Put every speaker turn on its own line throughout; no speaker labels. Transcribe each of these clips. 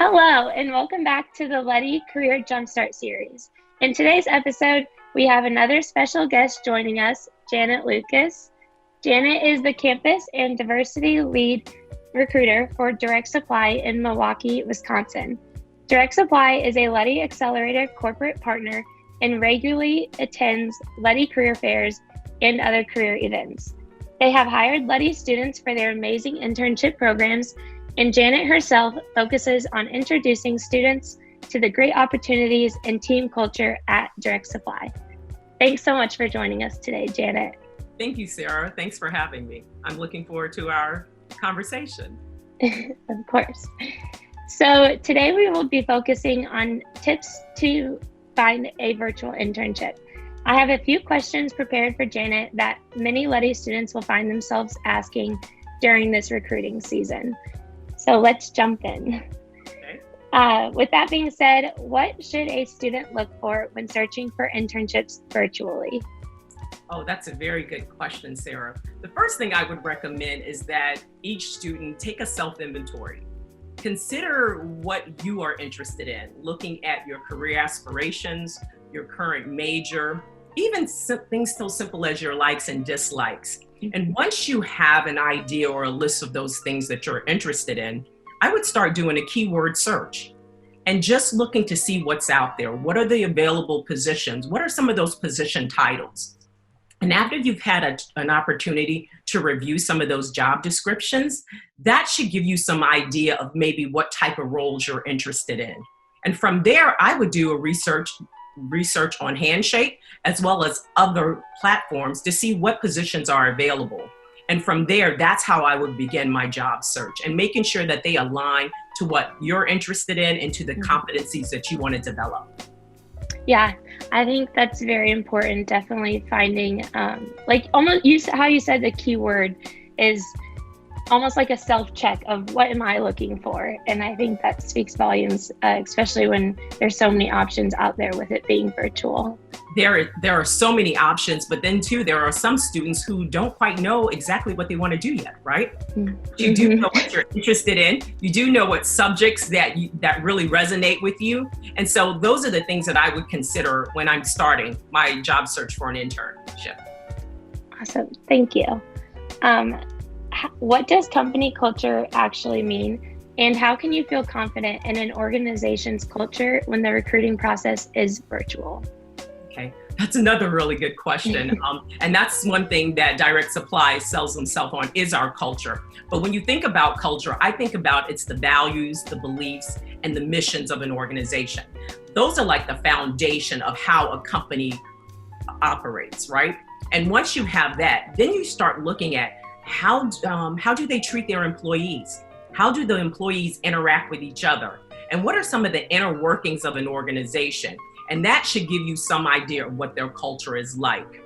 Hello, and welcome back to the Letty Career Jumpstart series. In today's episode, we have another special guest joining us, Janet Lucas. Janet is the campus and diversity lead recruiter for Direct Supply in Milwaukee, Wisconsin. Direct Supply is a Letty Accelerator corporate partner and regularly attends Letty career fairs and other career events. They have hired Letty students for their amazing internship programs, and Janet herself focuses on introducing students to the great opportunities and team culture at Direct Supply. Thanks so much for joining us today, Janet.
Thank you, Sarah. Thanks for having me. I'm looking forward to our conversation.
Of course. So today we will be focusing on tips to find a virtual internship. I have a few questions prepared for Janet that many Letty students will find themselves asking during this recruiting season. So let's jump in.
Okay.
With that being said, what should a student look for when searching for internships virtually?
Oh, that's a very good question, Sarah. The first thing I would recommend is that each student take a self-inventory. Consider what you are interested in, looking at your career aspirations, your current major, even things so simple as your likes and dislikes. And once you have an idea or a list of those things that you're interested in, I would start doing a keyword search and just looking to see what's out there. What are the available positions? What are some of those position titles? And after you've had an opportunity to review some of those job descriptions, that should give you some idea of maybe what type of roles you're interested in. And from there, I would do a research on Handshake as well as other platforms to see what positions are available. And from there, that's how I would begin my job search and making sure that they align to what you're interested in and to the competencies that you want to develop.
Yeah, I think that's very important. Definitely finding, how you said the keyword is almost like a self-check of what am I looking for? And I think that speaks volumes, especially when there's so many options out there with it being virtual.
There are so many options, but then too, there are some students who don't quite know exactly what they want to do yet, right? Mm-hmm. You do know what you're interested in. You do know what subjects that really resonate with you. And so those are the things that I would consider when I'm starting my job search for an internship.
Awesome, thank you. What does company culture actually mean? And how can you feel confident in an organization's culture when the recruiting process is virtual?
Okay, that's another really good question. And that's one thing that Direct Supply sells themselves on is our culture. But when you think about culture, I think about it's the values, the beliefs, and the missions of an organization. Those are like the foundation of how a company operates, right? And once you have that, then you start looking at how do they treat their employees? How do the employees interact with each other? And what are some of the inner workings of an organization? And that should give you some idea of what their culture is like.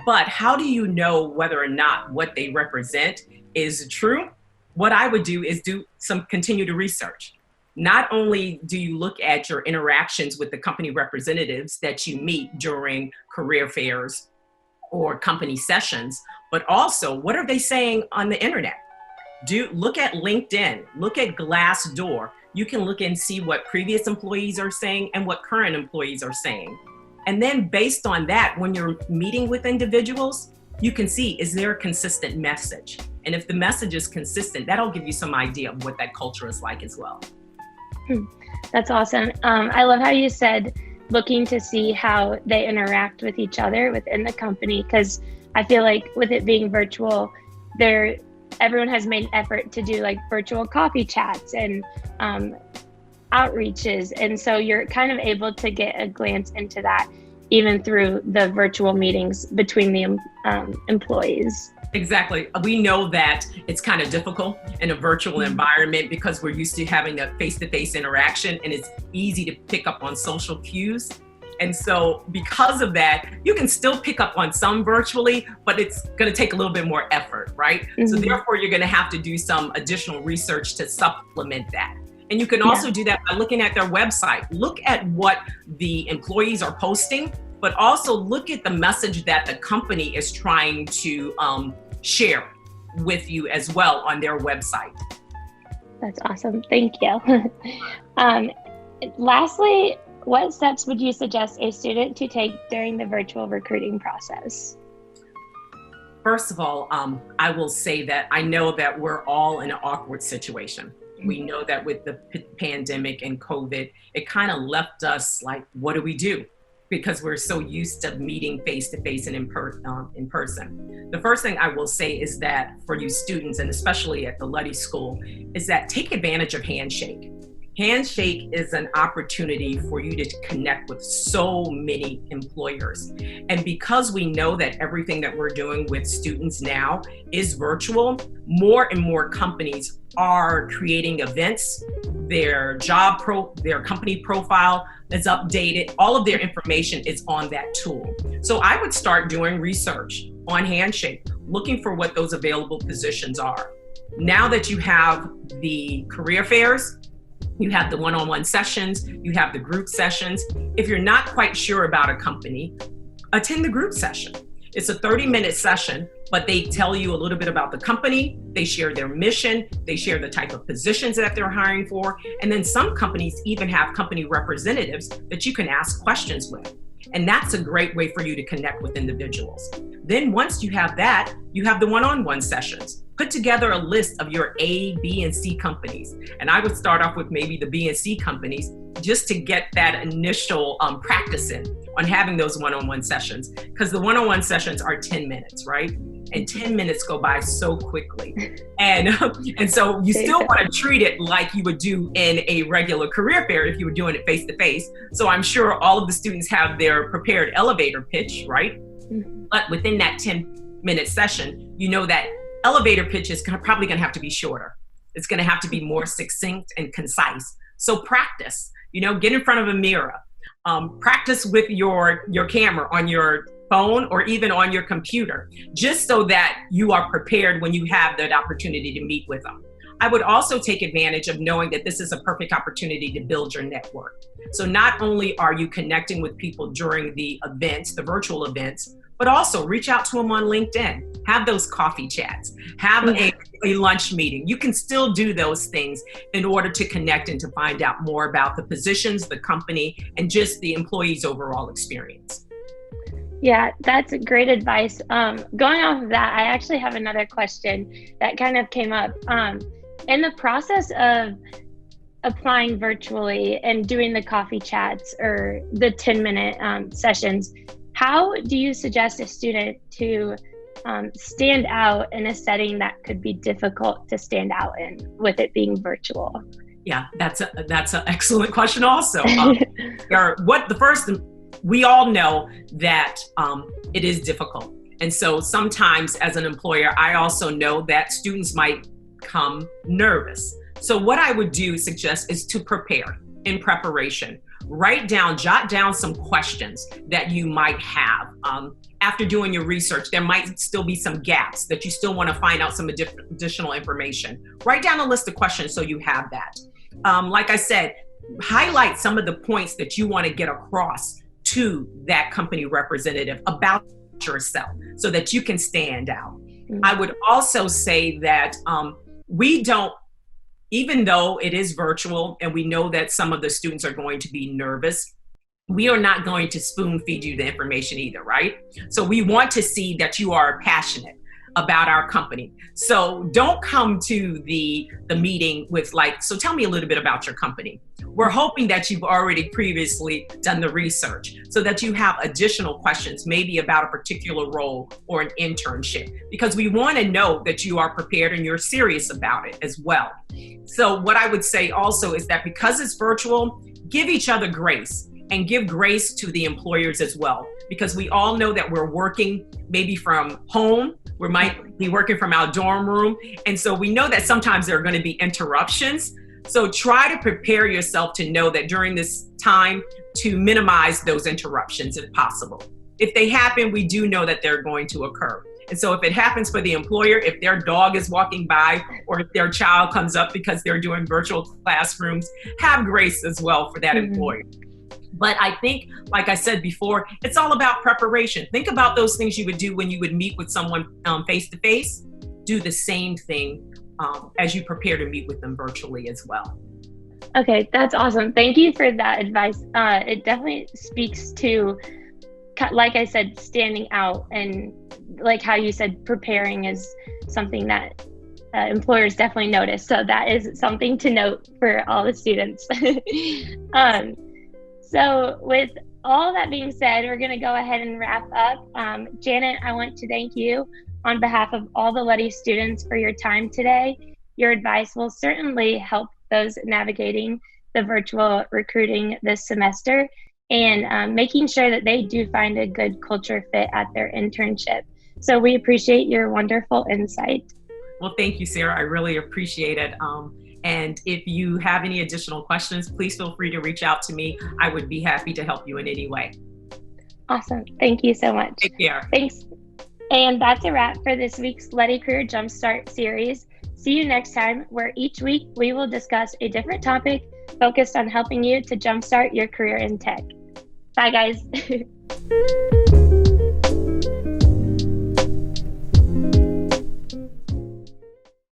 But how do you know whether or not what they represent is true? What I would do is do some continued research. Not only do you look at your interactions with the company representatives that you meet during career fairs or company sessions, but also what are they saying on the internet? Look at LinkedIn, look at Glassdoor. You can look and see what previous employees are saying and what current employees are saying. And then based on that, when you're meeting with individuals, you can see, is there a consistent message? And if the message is consistent, that'll give you some idea of what that culture is like as well.
That's awesome. I love how you said looking to see how they interact with each other within the company, because I feel like with it being virtual, everyone has made an effort to do like virtual coffee chats and outreaches. And so you're kind of able to get a glance into that even through the virtual meetings between the employees.
Exactly. We know that it's kind of difficult in a virtual environment because we're used to having a face-to-face interaction, and it's easy to pick up on social cues. And so because of that, you can still pick up on some virtually, but it's going to take a little bit more effort, right? Mm-hmm. So therefore, you're going to have to do some additional research to supplement that. And you can also do that by looking at their website. Look at what the employees are posting, but also look at the message that the company is trying to share with you as well on their website.
That's awesome. Thank you. um, Lastly, what steps would you suggest a student to take during the virtual recruiting process?
First of all, I will say that I know that we're all in an awkward situation. We know that with the pandemic and COVID, it kind of left us like, what do we do? Because we're so used to meeting face-to-face and in person. The first thing I will say is that for you students, and especially at the Luddy School, is that take advantage of Handshake. Handshake is an opportunity for you to connect with so many employers. And because we know that everything that we're doing with students now is virtual, more and more companies are creating events. Their company profile is updated. All of their information is on that tool. So I would start doing research on Handshake, looking for what those available positions are. Now that you have the career fairs, you have the one-on-one sessions, you have the group sessions. If you're not quite sure about a company, attend the group session. It's a 30-minute session, but they tell you a little bit about the company, they share their mission, they share the type of positions that they're hiring for, and then some companies even have company representatives that you can ask questions with. And that's a great way for you to connect with individuals. Then once you have that, you have the one-on-one sessions. Put together a list of your A, B, and C companies. And I would start off with maybe the B and C companies just to get that initial practice in on having those one-on-one sessions. Because the one-on-one sessions are 10 minutes, right? And 10 minutes go by so quickly. And so you still want to treat it like you would do in a regular career fair if you were doing it face-to-face. So I'm sure all of the students have their prepared elevator pitch, right? Mm-hmm. But within that 10-minute session, you know that elevator pitch is probably going to have to be shorter. It's going to have to be more succinct and concise. So practice, get in front of a mirror. Practice with your camera on your phone or even on your computer, just so that you are prepared when you have that opportunity to meet with them. I would also take advantage of knowing that this is a perfect opportunity to build your network. So not only are you connecting with people during the events, the virtual events, but also reach out to them on LinkedIn, have those coffee chats, have a lunch meeting. You can still do those things in order to connect and to find out more about the positions, the company, and just the employee's overall experience.
Yeah, that's great advice. Going off of that, I actually have another question that kind of came up. In the process of applying virtually and doing the coffee chats or the 10-minute sessions, how do you suggest a student to stand out in a setting that could be difficult to stand out in with it being virtual?
Yeah, that's an excellent question also. We all know that it is difficult. And so sometimes as an employer, I also know that students might come nervous. So what I would suggest is to prepare in preparation. Jot down some questions that you might have. After doing your research, there might still be some gaps that you still want to find out some additional information. Write down a list of questions so you have that. Like I said, highlight some of the points that you want to get across to that company representative about yourself so that you can stand out. Mm-hmm. I would also say that even though it is virtual and we know that some of the students are going to be nervous, we are not going to spoon feed you the information either, right? So we want to see that you are passionate about our company. So don't come to the meeting with so tell me a little bit about your company. We're hoping that you've already previously done the research so that you have additional questions, maybe about a particular role or an internship, because we want to know that you are prepared and you're serious about it as well. So what I would say also is that because it's virtual, give each other grace and give grace to the employers as well, because we all know that we're working maybe from home. We might be working from our dorm room. And so we know that sometimes there are going to be interruptions. So try to prepare yourself to know that during this time to minimize those interruptions if possible. If they happen, we do know that they're going to occur. And so if it happens for the employer, if their dog is walking by or if their child comes up because they're doing virtual classrooms, have grace as well for that employer. But I think, like I said before, it's all about preparation. Think about those things you would do when you would meet with someone face-to-face. Do the same thing as you prepare to meet with them virtually as well.
Okay, that's awesome. Thank you for that advice. It definitely speaks to, like I said, standing out, and like how you said, preparing is something that employers definitely notice. So that is something to note for all the students. So with all that being said, we're going to go ahead and wrap up. Janet, I want to thank you on behalf of all the Luddy students for your time today. Your advice will certainly help those navigating the virtual recruiting this semester, and making sure that they do find a good culture fit at their internship. So we appreciate your wonderful insight.
Well, thank you, Sarah. I really appreciate it. And if you have any additional questions, please feel free to reach out to me. I would be happy to help you in any way.
Awesome. Thank you so much.
Take care.
Thanks. And that's a wrap for this week's Luddy Career Jumpstart series. See you next time, where each week we will discuss a different topic focused on helping you to jumpstart your career in tech. Bye, guys.